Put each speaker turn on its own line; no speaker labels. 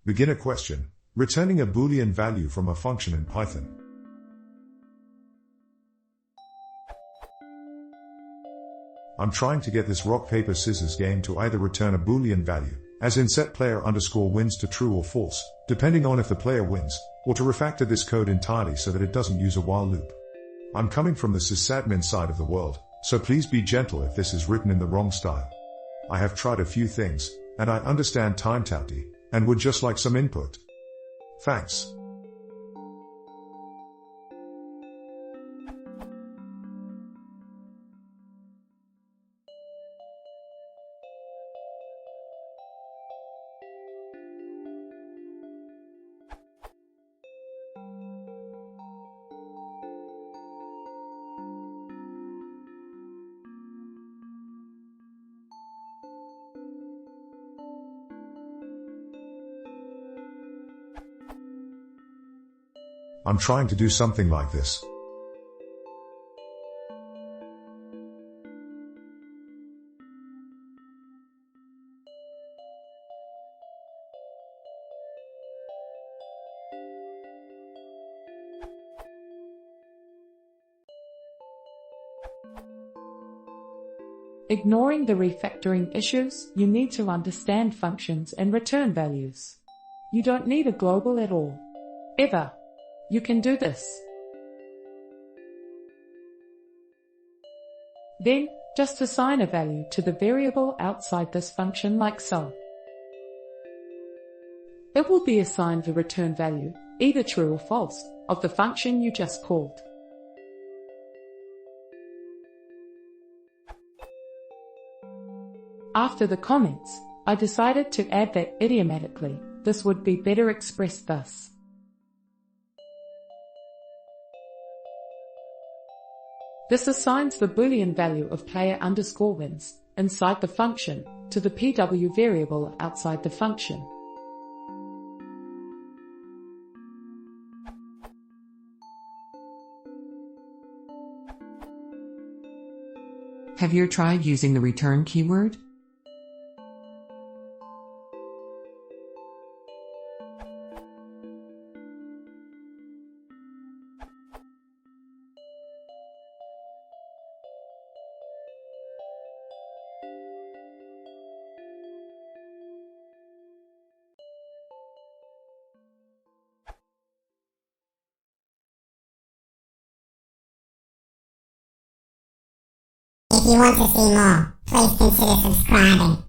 Beginner question. Returning a boolean value from a function in Python. I'm trying to get this rock paper scissors game to either return a boolean value, as in set player underscore wins to true or false, depending on if the player wins, or to refactor this code entirely so that it doesn't use a while loop. I'm coming from the sysadmin side of the world, so please be gentle if this is written in the wrong style. I have tried a few things, and I understand timetouty, and would just like some input. Thanks. I'm trying to do something like this.
Ignoring the refactoring issues, you need to understand functions and return values. You don't need a global at all. Ever. You can do this. Then, just assign a value to the variable outside this function like so. It will be assigned the return value, either true or false, of the function you just called. After the comments, I decided to add that idiomatically. This would be better expressed thus. This assigns the boolean value of player underscore wins inside the function to the PW variable outside the function.
Have you tried using the return keyword?
If you want to see more, please consider subscribing.